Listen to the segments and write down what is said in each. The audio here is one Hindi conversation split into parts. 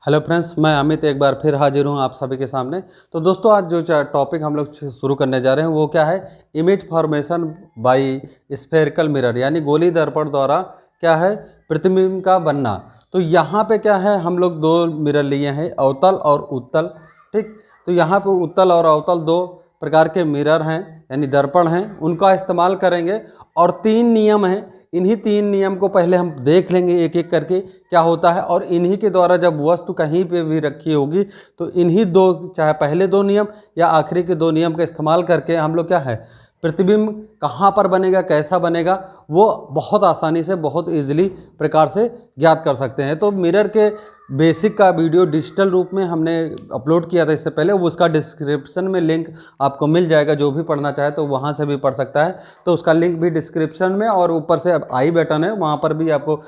हेलो फ्रेंड्स, मैं अमित एक बार फिर हाजिर हूँ आप सभी के सामने। तो दोस्तों, आज जो टॉपिक हम लोग शुरू करने जा रहे हैं वो क्या है, image formation by spherical mirror, यानी गोली दर्पण द्वारा क्या है, प्रतिबिंब का बनना। तो यहाँ पे क्या है, हम लोग दो मिरर लिए हैं, अवतल और उत्तल। ठीक, तो यहाँ पे उत्तल और अवतल दो प्रकार के मिरर हैं, यानी दर्पण हैं, उनका इस्तेमाल करेंगे। और तीन नियम हैं, इन्हीं तीन नियम को पहले हम देख लेंगे एक एक करके क्या होता है। और इन्हीं के द्वारा जब वस्तु कहीं पे भी रखी होगी तो इन्हीं दो, चाहे पहले दो नियम या आखिरी के दो नियम का इस्तेमाल करके हम लोग क्या है, प्रतिबिंब कहाँ पर बनेगा, कैसा बनेगा, वो बहुत आसानी से, बहुत इजीली प्रकार से ज्ञात कर सकते हैं। तो मिरर के बेसिक का वीडियो डिजिटल रूप में हमने अपलोड किया था इससे पहले, वो उसका डिस्क्रिप्शन में लिंक आपको मिल जाएगा। जो भी पढ़ना चाहे तो वहाँ से भी पढ़ सकता है, तो उसका लिंक भी डिस्क्रिप्शन में, और ऊपर से आई बटन है वहाँ पर भी आपको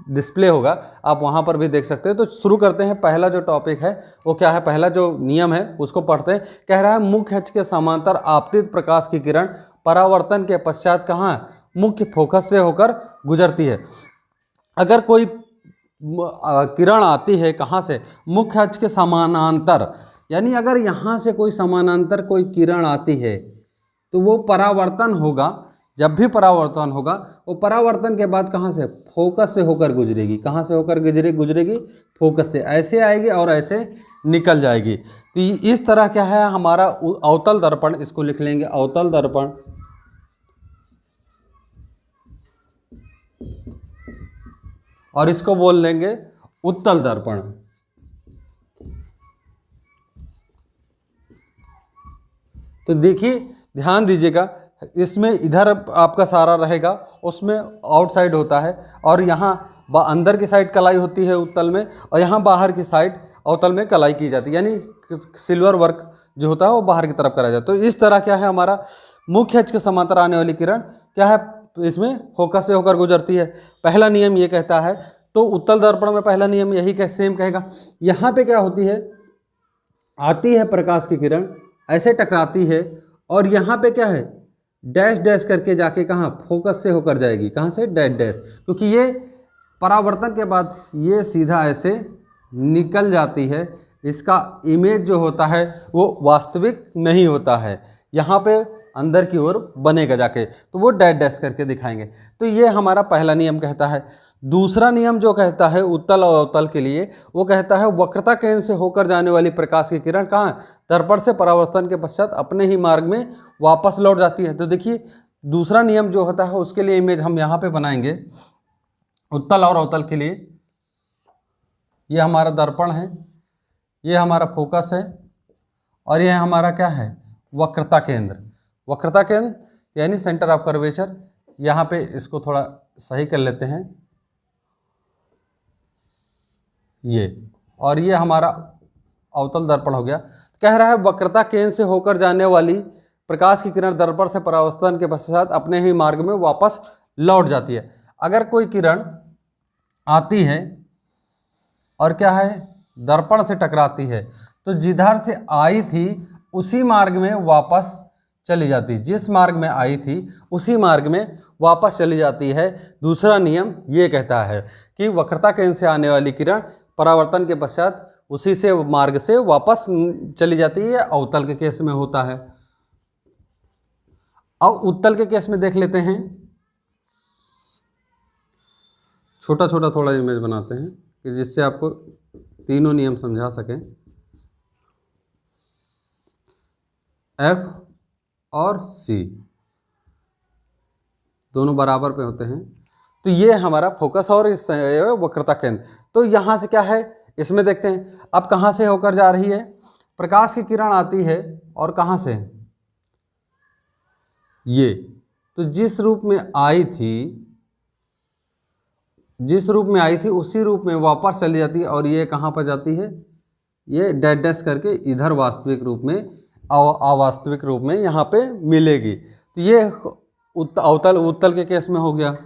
डिस्प्ले होगा, आप वहाँ पर भी देख सकते हैं। तो शुरू करते हैं। पहला जो टॉपिक है वो क्या है, पहला जो नियम है उसको पढ़ते हैं। कह रहा है, मुख्य अक्ष के समांतर आपतित प्रकाश की किरण परावर्तन के पश्चात कहाँ, मुख्य फोकस से होकर गुजरती है। अगर कोई किरण आती है कहाँ से, मुख्य अक्ष के समानांतर, यानी अगर यहाँ से कोई समानांतर कोई किरण आती है तो वो परावर्तन होगा। जब भी परावर्तन होगा वो परावर्तन के बाद कहाँ से, फोकस से होकर गुजरेगी। कहाँ से होकर गुजरेगी, फोकस से। ऐसे आएगी और ऐसे निकल जाएगी। तो इस तरह क्या है हमारा अवतल दर्पण, इसको लिख लेंगे अवतल दर्पण। और इसको बोल लेंगे उत्तल दर्पण। तो देखिए, ध्यान दीजिएगा, इसमें इधर आपका सारा रहेगा, उसमें आउटसाइड होता है, और यहाँ अंदर की साइड कलाई होती है उत्तल में, और यहाँ बाहर की साइड अवतल में कलाई की जाती है, यानी सिल्वर वर्क जो होता है वो बाहर की तरफ करा जाता है। तो इस तरह क्या है, हमारा मुख्य अक्ष के समांतर आने वाली किरण क्या है, इसमें फोकस से होकर गुजरती है। पहला नियम ये कहता है। तो उत्तल दर्पण में पहला नियम यही सेम कहेगा। यहाँ पे क्या होती है, आती है प्रकाश की किरण, ऐसे टकराती है, और यहाँ पे क्या है, डैश डैश करके जाके कहाँ, फोकस से होकर जाएगी। कहाँ से, डैश डैश, क्योंकि ये परावर्तन के बाद ये सीधा ऐसे निकल जाती है। इसका इमेज जो होता है वो वास्तविक नहीं होता है, यहाँ पे अंदर की ओर बनेगा जाके, तो वो डैश डैश करके दिखाएंगे। तो ये हमारा पहला नियम कहता है। दूसरा नियम जो कहता है उत्तल और अवतल के लिए, वो कहता है वक्रता केंद्र से होकर जाने वाली प्रकाश की किरण कहाँ, दर्पण से परावर्तन के पश्चात अपने ही मार्ग में वापस लौट जाती है। तो देखिए, दूसरा नियम जो होता है उसके लिए इमेज हम यहाँ पे बनाएंगे उत्तल और अवतल के लिए। ये हमारा दर्पण है, ये हमारा फोकस है, और ये हमारा क्या है, वक्रता केंद्र। वक्रता केंद्र यानी सेंटर ऑफ कर्वेचर। यहाँ पे इसको थोड़ा सही कर लेते हैं, ये, और ये हमारा अवतल दर्पण हो गया। कह रहा है वक्रता केंद्र से होकर जाने वाली प्रकाश की किरण दर्पण से परावर्तन के पश्चात अपने ही मार्ग में वापस लौट जाती है। अगर कोई किरण आती है और क्या है, दर्पण से टकराती है, तो जिधर से आई थी उसी मार्ग में वापस चली जाती है। जिस मार्ग में आई थी उसी मार्ग में वापस चली जाती है। दूसरा नियम ये कहता है कि वक्रता केंद्र से आने वाली किरण परावर्तन के पश्चात उसी से मार्ग से वापस चली जाती है। अवतल के केस में होता है। अब उत्तल के केस में देख लेते हैं। छोटा छोटा थोड़ा इमेज बनाते हैं कि जिससे आपको तीनों नियम समझा सकें। F और C दोनों बराबर पे होते हैं। तो ये हमारा फोकस और वक्रता केंद्र। तो यहाँ से क्या है, इसमें देखते हैं अब कहाँ से होकर जा रही है, प्रकाश की किरण आती है, और कहाँ से, ये, तो जिस रूप में आई थी उसी रूप में वापस चली जाती है, और ये कहाँ पर जाती है, ये डैश डैश करके इधर वास्तविक रूप में, अवास्तविक रूप में यहाँ पे मिलेगी। तो ये उत्तल के केस में हो गया,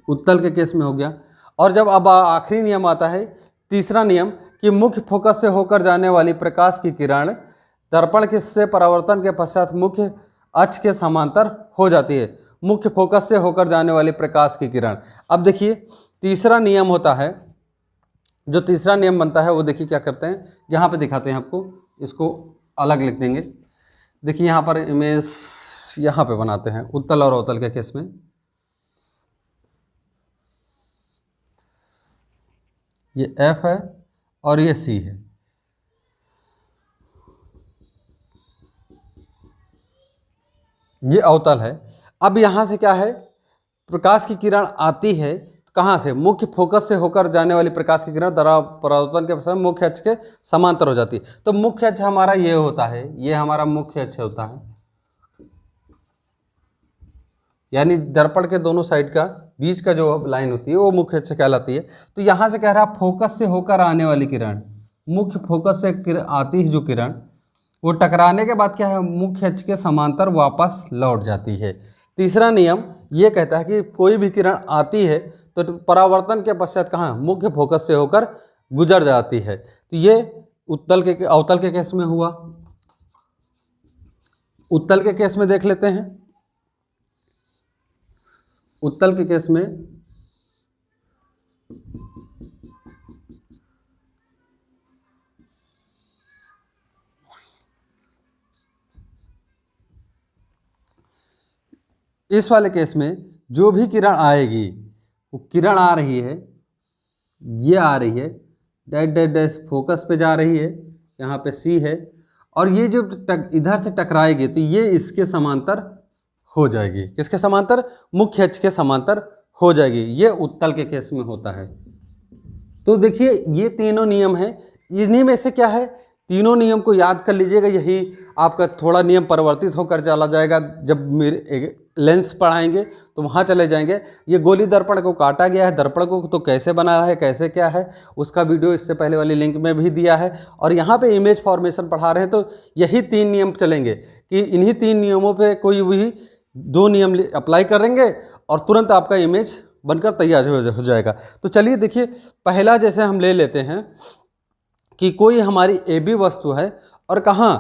उत्तल के केस में हो गया। और जब अब आखिरी नियम आता है, तीसरा नियम, कि मुख्य फोकस से होकर जाने वाली प्रकाश की किरण दर्पण के से परावर्तन के पश्चात मुख्य अक्ष के समांतर हो जाती है। मुख्य फोकस से होकर जाने वाली प्रकाश की किरण। अब देखिए, तीसरा नियम होता है जो तीसरा नियम बनता है वो देखिए क्या करते हैं, यहाँ पे दिखाते हैं आपको, इसको अलग लिख देंगे। देखिए यहाँ पर इमेज यहाँ पे बनाते हैं उत्तल और अवतल के केस में। ये F है और ये C है। ये अवतल है। अब यहाँ से क्या है, प्रकाश की किरण आती है कहाँ से, मुख्य फोकस से होकर जाने वाली प्रकाश की किरण परावर्तन के समय मुख्य अक्ष के समांतर हो जाती है। तो मुख्य अक्ष हमारा ये होता है, ये हमारा मुख्य अक्ष होता है, यानी दर्पण के दोनों साइड का बीच का जो लाइन होती है वो मुख्य अक्ष कहलाती है। तो यहाँ से कह रहा है फोकस से होकर आने वाली किरण, मुख्य फोकस से आती है जो किरण, वो टकराने के बाद क्या है, मुख्य अक्ष के समांतर वापस लौट जाती है। तीसरा नियम ये कहता है कि कोई भी किरण आती है तो परावर्तन के पश्चात कहाँ, मुख्य फोकस से होकर गुजर जाती है। तो ये उत्तल के अवतल के केस में हुआ। उत्तल के केस में देख लेते हैं। उत्तल के केस में इस वाले केस में जो भी किरण आएगी, वो किरण आ रही है, ये आ रही है, डैश डैश डैश फोकस पे जा रही है, यहाँ पे C है, और ये जो इधर से टकराएगी तो ये इसके समांतर हो जाएगी। किसके समांतर, मुख्य अक्ष के समांतर हो जाएगी। ये उत्तल के केस में होता है। तो देखिए ये तीनों नियम हैं, इन्हीं में से क्या है, तीनों नियम को याद कर लीजिएगा। यही आपका थोड़ा नियम परिवर्तित होकर चला जाएगा, जब मेरे लेंस पढ़ाएंगे तो वहाँ चले जाएंगे। ये गोली दर्पण को काटा गया है, दर्पण को तो कैसे बनाया है, कैसे क्या है, उसका वीडियो इससे पहले वाली लिंक में भी दिया है। और यहाँ पे इमेज फॉर्मेशन पढ़ा रहे हैं तो यही 3 नियम चलेंगे कि इन्हीं 3 नियमों पे कोई भी 2 नियम अप्लाई करेंगे और तुरंत आपका इमेज बनकर तैयार हो जाएगा। तो चलिए देखिए, पहला जैसे हम ले लेते हैं कि कोई हमारी AB वस्तु है और कहाँ,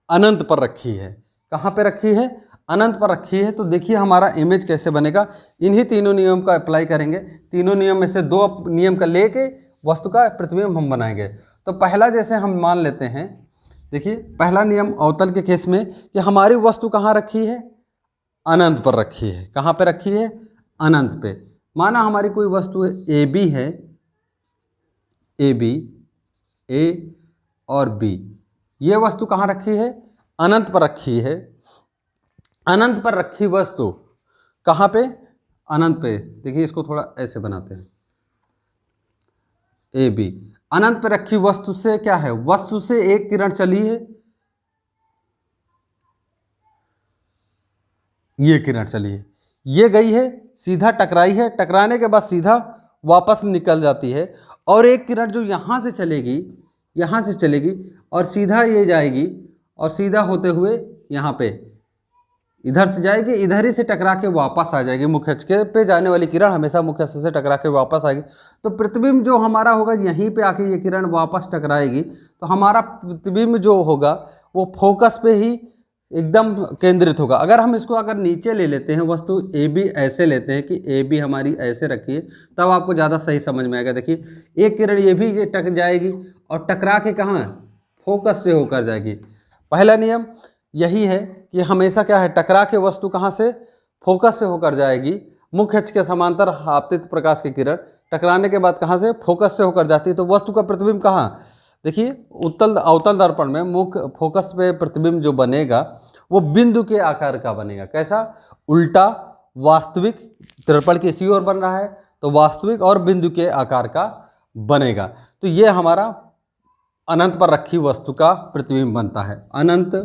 अनंत पर रखी है। कहाँ पे रखी है, अनंत पर रखी है। तो देखिए हमारा इमेज कैसे बनेगा, इन्हीं तीनों नियम का अप्लाई करेंगे। तीनों नियम में से 2 नियम का लेके वस्तु का प्रतिबिंब हम बनाएंगे। तो पहला जैसे हम मान लेते हैं, देखिए पहला नियम अवतल के केस में कि हमारी वस्तु कहाँ रखी है, अनंत पर रखी है। कहाँ पे रखी है, अनंत पे। माना हमारी कोई वस्तु AB है, AB A और B, ये वस्तु कहाँ रखी है, अनंत पर रखी है। अनंत पर रखी वस्तु कहाँ पे, अनंत पे। देखिए इसको थोड़ा ऐसे बनाते हैं, AB अनंत पर रखी वस्तु से क्या है, वस्तु से एक किरण चली है, ये किरण चली है, ये गई है, सीधा टकराई है, टकराने के बाद सीधा वापस निकल जाती है। और एक किरण जो यहाँ से चलेगी, यहाँ से चलेगी और सीधा ये जाएगी और सीधा होते हुए यहाँ पे इधर से जाएगी, इधर ही से टकरा के वापस आ जाएगी। मुख्य अक्ष पे जाने वाली किरण हमेशा मुख्य अक्ष से टकरा के वापस आएगी। तो प्रतिबिंब जो हमारा होगा, यहीं पे आके ये किरण वापस टकराएगी, तो हमारा प्रतिबिंब जो होगा वो फोकस पे ही एकदम केंद्रित होगा। अगर हम इसको अगर नीचे ले लेते हैं, वस्तु AB ऐसे लेते हैं कि AB हमारी ऐसे रखी है, तब आपको ज़्यादा सही समझ में आएगा। देखिए एक किरण ये भी टक जाएगी और टकरा के कहाँ, फोकस से होकर जाएगी। पहला नियम यही है कि हमेशा क्या है, टकरा के वस्तु कहाँ से, फोकस से होकर जाएगी। मुख्य अक्ष के समांतर आपतित प्रकाश की किरण टकराने के बाद कहाँ से, फोकस से होकर जाती है। तो वस्तु का प्रतिबिंब कहाँ, देखिए उत्तल अवतल दर्पण में मुख्य फोकस पे प्रतिबिंब जो बनेगा वो बिंदु के आकार का बनेगा। कैसा, उल्टा वास्तविक, दर्पण की इसी ओर बन रहा है तो वास्तविक और बिंदु के आकार का बनेगा। तो ये हमारा अनंत पर रखी वस्तु का प्रतिबिंब बनता है। अनंत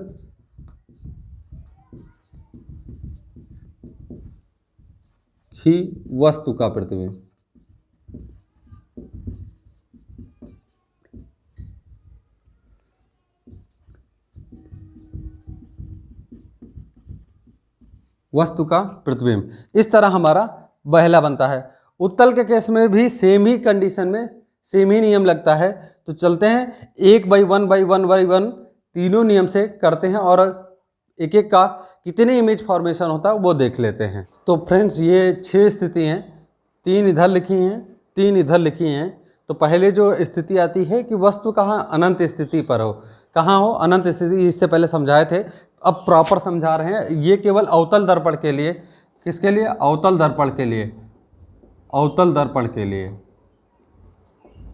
ही वस्तु का प्रतिबिंब। वस्तु का प्रतिबिंब इस तरह हमारा पहला बनता है। उत्तल के केस में भी सेम ही कंडीशन में सेम ही नियम लगता है। तो चलते हैं 1/1/1/1 तीनों नियम से करते हैं और एक एक का कितने इमेज फॉर्मेशन होता है वो देख लेते हैं। तो फ्रेंड्स ये 6 स्थिति हैं, 3 इधर लिखी हैं, 3 इधर लिखी हैं। तो पहले जो स्थिति आती है कि वस्तु कहाँ अनंत स्थिति पर हो, कहाँ हो अनंत स्थिति, इससे पहले समझाए थे, अब प्रॉपर समझा रहे हैं। ये केवल अवतल दर्पण के लिए, किसके लिए, अवतल दर्पण के लिए, अवतल दर्पण के लिए,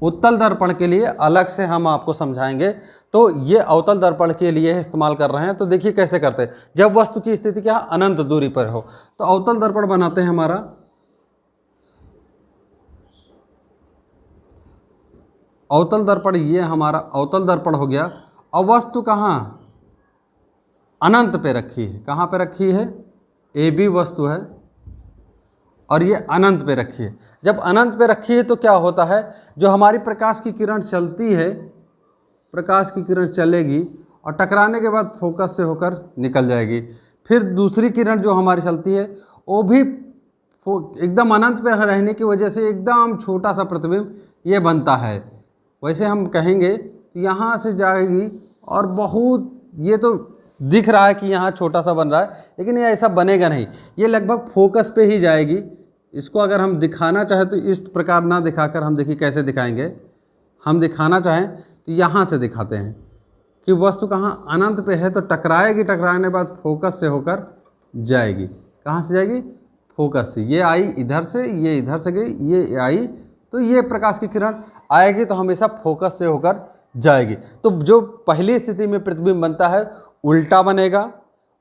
उत्तल दर्पण के लिए अलग से हम आपको समझाएंगे। तो ये अवतल दर्पण के लिए इस्तेमाल कर रहे हैं। तो देखिए कैसे करते हैं, जब वस्तु की स्थिति क्या अनंत दूरी पर हो तो अवतल दर्पण बनाते हैं हमारा, अवतल दर्पण, ये हमारा अवतल दर्पण हो गया। और वस्तु कहाँ अनंत पे रखी है, कहाँ पे रखी है, ए बी वस्तु है और ये अनंत पे रखी है। जब अनंत पे रखी है तो क्या होता है, जो हमारी प्रकाश की किरण चलती है, प्रकाश की किरण चलेगी और टकराने के बाद फोकस से होकर निकल जाएगी। फिर दूसरी किरण जो हमारी चलती है वो भी एकदम अनंत पे रहने की वजह से एकदम छोटा सा प्रतिबिंब ये बनता है। वैसे हम कहेंगे यहाँ से जाएगी और बहुत, ये तो दिख रहा है कि यहाँ छोटा सा बन रहा है, लेकिन ये ऐसा बनेगा नहीं, ये लगभग फोकस पे ही जाएगी। इसको अगर हम दिखाना चाहें तो इस प्रकार ना दिखाकर हम देखिए कैसे दिखाएंगे, हम दिखाना चाहें तो यहाँ से दिखाते हैं कि वस्तु कहाँ अनंत पे है तो टकराएगी, टकराने के बाद फोकस से होकर जाएगी। कहाँ से जाएगी, फोकस से। ये आई इधर से, ये इधर से गई, ये आई, तो ये प्रकाश की किरण आएगी तो हमेशा फोकस से होकर जाएगी। तो जो पहली स्थिति में प्रतिबिंब बनता है उल्टा बनेगा,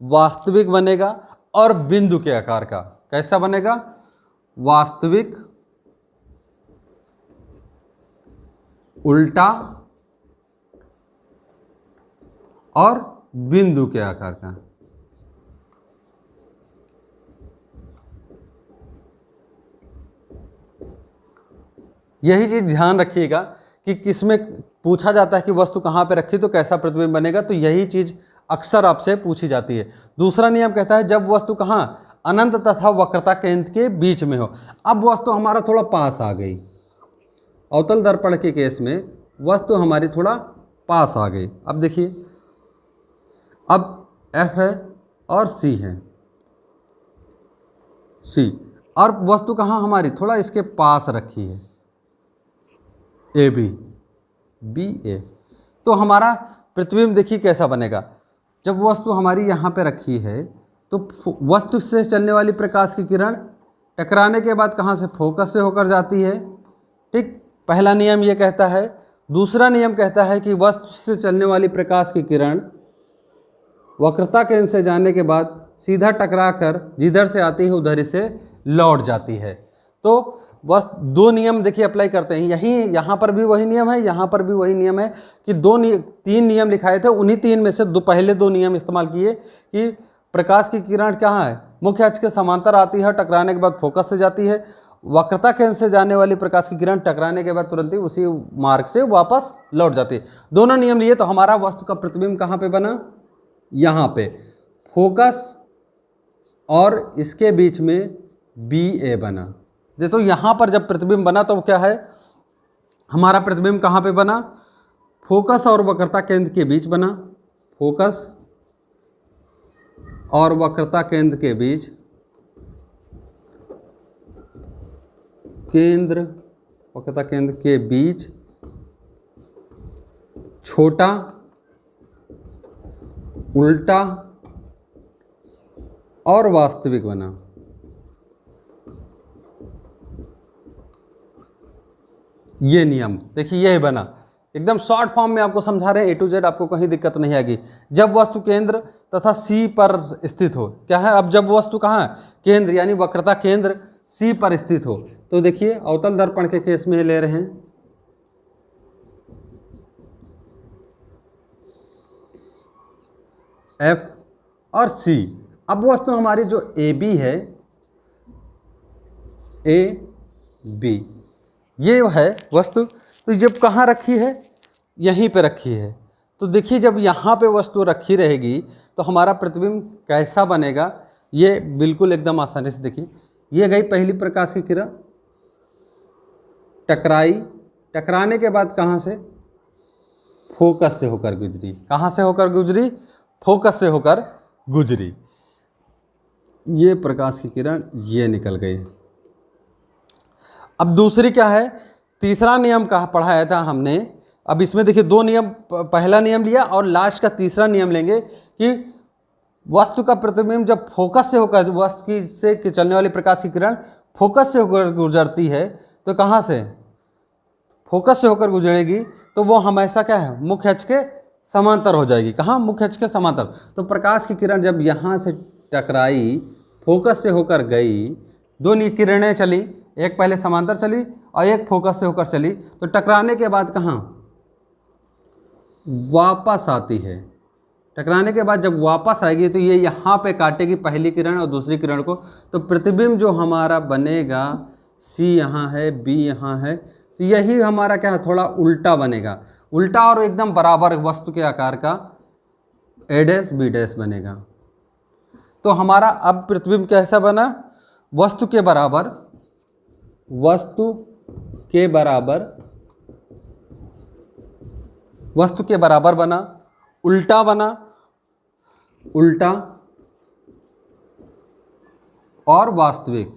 वास्तविक बनेगा और बिंदु के आकार का। कैसा बनेगा, वास्तविक, उल्टा और बिंदु के आकार का। यही चीज ध्यान रखिएगा कि किसमें पूछा जाता है कि वस्तु कहाँ पे रखी तो कैसा प्रतिबिंब बनेगा, तो यही चीज अक्सर आपसे पूछी जाती है। दूसरा नियम कहता है जब वस्तु कहाँ अनंत तथा वक्रता केंद्र के बीच में हो। अब वस्तु हमारा थोड़ा पास आ गई, अवतल दर्पण के केस में वस्तु हमारी थोड़ा पास आ गई। अब देखिए, अब F है और C है, C, और वस्तु कहाँ हमारी थोड़ा इसके पास रखी है, ए बी, बी ए। तो हमारा प्रतिबिंब देखिए कैसा बनेगा, जब वस्तु हमारी यहाँ पे रखी है तो वस्तु से चलने वाली प्रकाश की किरण टकराने के बाद कहाँ से, फोकस से होकर जाती है। ठीक, पहला नियम ये कहता है। दूसरा नियम कहता है कि वस्तु से चलने वाली प्रकाश की किरण वक्रता केंद्र से जाने के बाद सीधा टकरा कर जिधर से आती है उधर से लौट जाती है। तो बस दो नियम देखिए अप्लाई करते हैं। यहाँ पर भी वही नियम है, यहाँ पर भी वही नियम है कि तीन नियम लिखाए थे, उन्हीं तीन में से पहले दो नियम इस्तेमाल किए कि प्रकाश की किरण कहाँ है, मुख्य अक्ष के समांतर आती है, टकराने के बाद फोकस से जाती है। वक्रता केंद्र से जाने वाली प्रकाश की किरण टकराने के बाद तुरंत ही उसी मार्ग से वापस लौट जाती है। दोनों नियम लिए तो हमारा वस्तु का प्रतिबिंब कहाँ पे बना, यहाँ पे फोकस और इसके बीच में बी ए बना। देखो यहाँ पर जब प्रतिबिंब बना तो क्या है, हमारा प्रतिबिंब कहाँ पे बना, फोकस और वक्रता केंद्र के बीच बना, फोकस और वक्रता केंद्र के बीच, केंद्र वक्रता केंद्र के बीच छोटा, उल्टा और वास्तविक बना। ये नियम देखिए यही बना, एकदम शॉर्ट फॉर्म में आपको समझा रहे हैं, A to Z, आपको कहीं दिक्कत नहीं आएगी। जब वस्तु केंद्र तथा C पर स्थित हो, क्या है, अब जब वस्तु कहाँ है, केंद्र यानी वक्रता केंद्र C पर स्थित हो, तो देखिए अवतल दर्पण के केस में ले रहे हैं, F और C। अब वस्तु हमारी जो AB है, AB ये है वस्तु, तो जब कहाँ रखी है, यहीं पे रखी है। तो देखिए जब यहाँ पे वस्तु रखी रहेगी तो हमारा प्रतिबिंब कैसा बनेगा, ये बिल्कुल एकदम आसानी से देखिए, ये गई पहली प्रकाश की किरण, टकराई, टकराने के बाद कहाँ से, फोकस से होकर गुजरी। कहाँ से होकर गुजरी, फोकस से होकर गुजरी। ये प्रकाश की किरण ये निकल गई। अब दूसरी क्या है तीसरा नियम कहा पढ़ाया था हमने। अब इसमें देखिए दो नियम, पहला नियम लिया और लास्ट का तीसरा नियम लेंगे कि वस्तु का प्रतिबिंब जब फोकस से होकर, वस्तु की से चलने वाली प्रकाश की किरण फोकस से होकर गुजरती है तो कहाँ से, फोकस से होकर गुजरेगी तो वो हमेशा क्या है, मुख्य अक्ष के समांतर हो जाएगी। कहाँ, मुख्य अक्ष के समांतर। तो प्रकाश की किरण जब यहाँ से टकराई, फोकस से होकर गई, दो किरणें चली, एक पहले समांतर चली और एक फोकस से होकर चली, तो टकराने के बाद कहाँ वापस आती है। टकराने के बाद जब वापस आएगी तो ये यहाँ पे काटेगी पहली किरण और दूसरी किरण को, तो प्रतिबिंब जो हमारा बनेगा, सी यहाँ है, बी यहाँ है, तो यही हमारा क्या है, थोड़ा उल्टा बनेगा, उल्टा और एकदम बराबर वस्तु के आकार का ए डैश बी डैश बनेगा। तो हमारा अब प्रतिबिंब कैसा बना, वस्तु के बराबर, वस्तु के बराबर, वस्तु के बराबर बना, उल्टा बना, उल्टा और वास्तविक।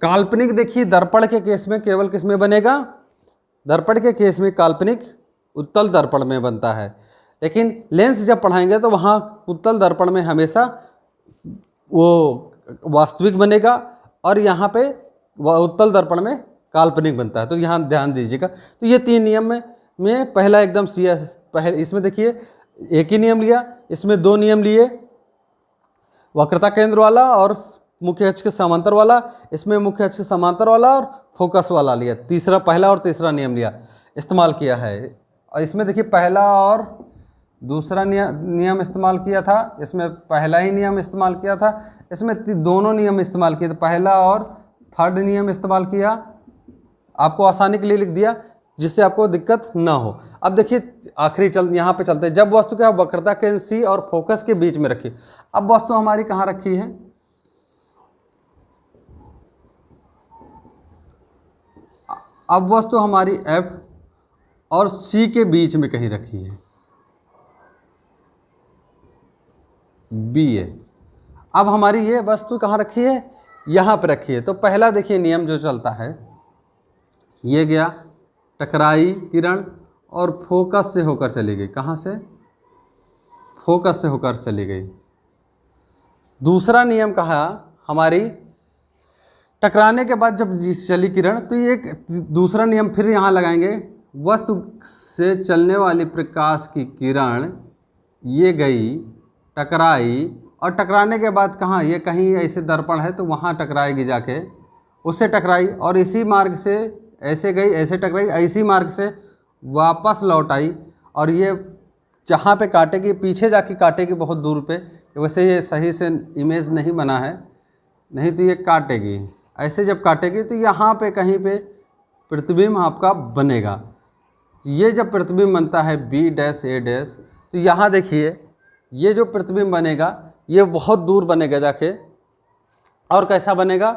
काल्पनिक देखिए दर्पण के केस में केवल किस में बनेगा, दर्पण के केस में काल्पनिक उत्तल दर्पण में बनता है, लेकिन लेंस जब पढ़ाएंगे तो वहाँ उत्तल दर्पण में हमेशा वो वास्तविक बनेगा और यहाँ पे उत्तल दर्पण में काल्पनिक बनता है। तो यहाँ ध्यान दीजिएगा। तो ये तीन नियम में पहला एकदम पहले इसमें देखिए एक ही नियम लिया, इसमें दो नियम लिए, वक्रता केंद्र वाला और मुख्य अक्ष के समांतर वाला, इसमें मुख्य अक्ष के समांतर वाला और फोकस वाला लिया, तीसरा, पहला और तीसरा नियम लिया, इस्तेमाल किया है। और इसमें देखिए पहला और दूसरा नियम इस्तेमाल किया था, इसमें पहला ही नियम इस्तेमाल किया था, इसमें दोनों नियम इस्तेमाल किए थे, पहला और थर्ड नियम इस्तेमाल किया, आपको आसानी के लिए लिख दिया जिससे आपको दिक्कत ना हो। अब देखिए आखिरी यहाँ पे चलते हैं। जब वस्तु क्या वक्रता केंद्र सी और फोकस के बीच में रखी, अब वस्तु हमारी कहाँ रखी है, अब वस्तु हमारी F और C के बीच में कहीं रखी है, B है। अब हमारी ये वस्तु कहाँ रखी है, यहाँ पे रखी है। तो पहला देखिए नियम जो चलता है, ये गया, टकराई किरण और फोकस से होकर चली गई, कहाँ से, फोकस से होकर चली गई। दूसरा नियम कहा हमारी टकराने के बाद जब चली किरण, तो ये एक दूसरा नियम फिर यहाँ लगाएंगे, वस्तु से चलने वाली प्रकाश की किरण ये गई, टकराई और टकराने के बाद कहाँ, ये कहीं ऐसे दर्पण है तो वहाँ टकराएगी जाके, उससे टकराई और इसी मार्ग से ऐसे गई, ऐसे टकराई, इसी मार्ग से वापस लौट आई और ये जहाँ पे काटेगी पीछे जाके काटेगी बहुत दूर पे। वैसे ये सही से इमेज नहीं बना है, नहीं तो ये काटेगी, ऐसे जब काटेगी तो यहाँ पे कहीं पे प्रतिबिंब आपका बनेगा। ये जब प्रतिबिंब बनता है बी डैश ए डैश, तो यहाँ देखिए ये जो प्रतिबिंब बनेगा ये बहुत दूर बनेगा जाके, और कैसा बनेगा,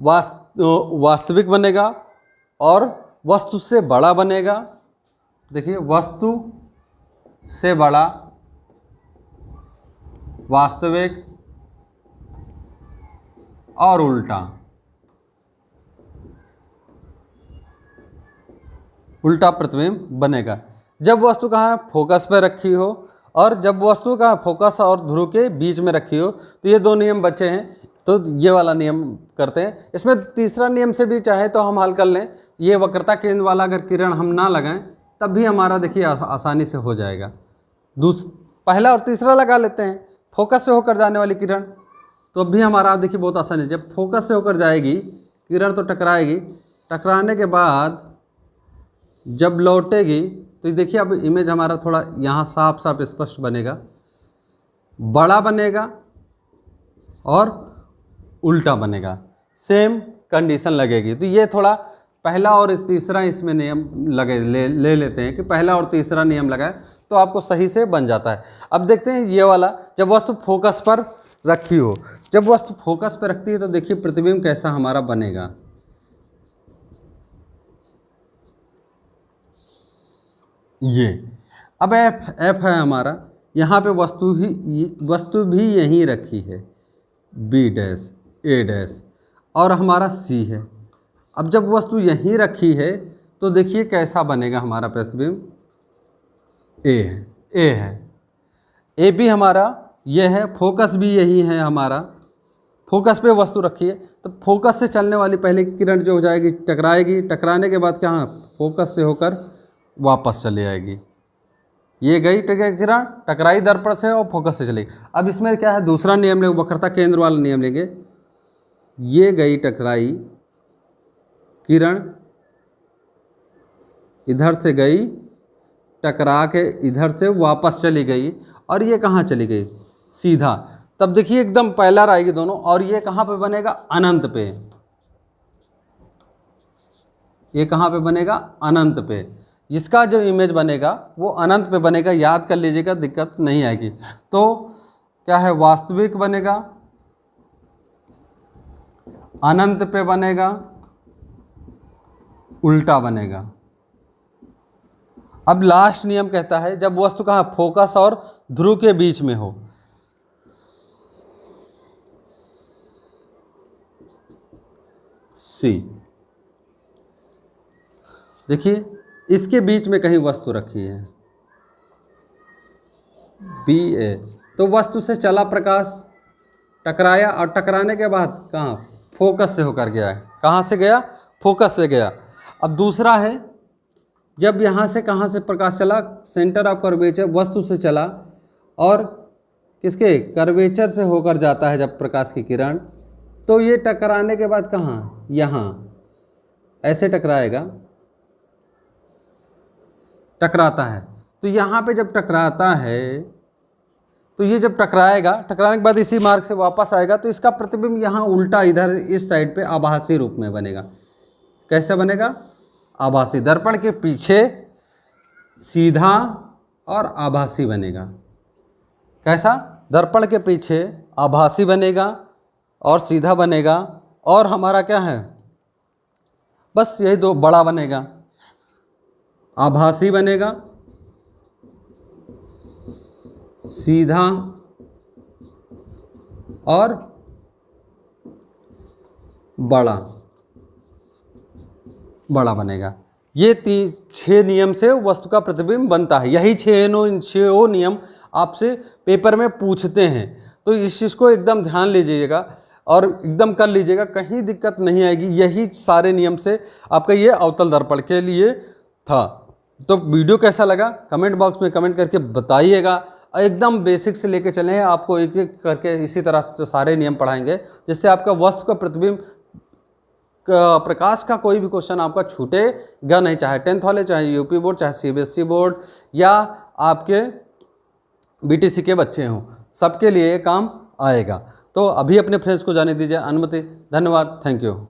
वास्तविक बनेगा और वस्तु से बड़ा बनेगा। देखिए वस्तु से बड़ा, वास्तविक और उल्टा, उल्टा प्रतिबिंब बनेगा जब वस्तु कहाँ फोकस पर रखी हो और जब वस्तु का फोकस और ध्रुव के बीच में रखी हो। तो ये दो नियम बचे हैं, तो ये वाला नियम करते हैं। इसमें तीसरा नियम से भी चाहे तो हम हल कर लें, ये वक्रता केंद्र वाला अगर किरण हम ना लगाएं तब भी हमारा देखिए आसानी से हो जाएगा। पहला और तीसरा लगा लेते हैं, फोकस से होकर जाने वाली किरण, तो अब भी हमारा देखिए बहुत आसानी है। जब फोकस से होकर जाएगी किरण तो टकराएगी, टकराने के बाद जब लौटेगी तो देखिए अब इमेज हमारा थोड़ा यहाँ साफ साफ स्पष्ट बनेगा, बड़ा बनेगा और उल्टा बनेगा, सेम कंडीशन लगेगी। तो ये थोड़ा पहला और तीसरा इसमें नियम ले लेते हैं कि पहला और तीसरा नियम लगाए तो आपको सही से बन जाता है। अब देखते हैं ये वाला, जब वस्तु फोकस पर रखी हो, जब वस्तु फोकस पर रखती है तो देखिए प्रतिबिंब कैसा हमारा बनेगा। ये अब एफ है हमारा, यहाँ पे वस्तु भी यहीं रखी है, बी डैश, ए डैश, और हमारा सी है। अब जब वस्तु यहीं रखी है तो देखिए कैसा बनेगा हमारा प्रतिबिंब, ए है, ए है, ए भी हमारा ये है, फोकस भी यही है हमारा, फोकस पे वस्तु रखी है तो फोकस से चलने वाली पहले की किरण जो हो जाएगी टकराएगी, टकराने के बाद क्या, फोकस से होकर वापस चली आएगी। ये गई किरण, टकराई दर्पण से और फोकस से चलेगी। अब इसमें क्या है, दूसरा नियम लेंगे, वक्रता केंद्र वाला नियम लेंगे। ये गई टकराई किरण, इधर से गई टकरा के इधर से वापस चली गई, और ये कहाँ चली गई, सीधा। तब देखिए एकदम पैरेलल आएगी दोनों, और ये कहाँ पे बनेगा, अनंत पे। ये कहाँ पे बनेगा, अनंत पे। इसका जो इमेज बनेगा वो अनंत पे बनेगा, याद कर लीजिएगा, दिक्कत नहीं आएगी। तो क्या है, वास्तविक बनेगा, अनंत पे बनेगा, उल्टा बनेगा। अब लास्ट नियम कहता है जब वस्तु कहाँ, फोकस और ध्रुव के बीच में हो। सी, देखिए इसके बीच में कहीं वस्तु रखी है, बी ए, तो वस्तु से चला प्रकाश, टकराया, और टकराने के बाद कहाँ, फोकस से होकर गया है। कहाँ से गया, फोकस से गया। अब दूसरा है, जब यहाँ से कहाँ से प्रकाश चला, सेंटर ऑफ कर्वेचर, वस्तु से चला और किसके, कर्वेचर से होकर जाता है जब प्रकाश की किरण, तो ये टकराने के बाद कहाँ, यहाँ ऐसे टकराएगा, टकराता है। तो यहाँ पे जब टकराता है तो ये जब टकराएगा, टकराने के बाद इसी मार्ग से वापस आएगा, तो इसका प्रतिबिंब यहाँ उल्टा इधर इस साइड पे आभासी रूप में बनेगा। कैसे बनेगा, आभासी, दर्पण के पीछे सीधा और आभासी बनेगा। कैसा, दर्पण के पीछे आभासी बनेगा और सीधा बनेगा, और हमारा क्या है, बस यही दो, बड़ा बनेगा, आभासी बनेगा, सीधा और बड़ा, बड़ा बनेगा। ये 6 नियम से वस्तु का प्रतिबिंब बनता है। यही 6 नियम आपसे पेपर में पूछते हैं, तो इस चीज़ को एकदम ध्यान लीजिएगा और एकदम कर लीजिएगा, कहीं दिक्कत नहीं आएगी। यही सारे नियम से आपका ये अवतल दर्पण के लिए था। तो वीडियो कैसा लगा कमेंट बॉक्स में कमेंट करके बताइएगा। एकदम बेसिक से लेके चले हैं, आपको एक एक करके इसी तरह से सारे नियम पढ़ाएंगे, जिससे आपका वस्तु का प्रतिबिंब प्रकाश का कोई भी क्वेश्चन आपका छूटेगा नहीं, चाहे 10th वाले, चाहे यूपी बोर्ड, चाहे CBSE बोर्ड, या आपके BTC के बच्चे हों, सबके लिए काम आएगा। तो अभी अपने फ्रेंड्स को जाने दीजिए अनुमति। धन्यवाद, थैंक यू।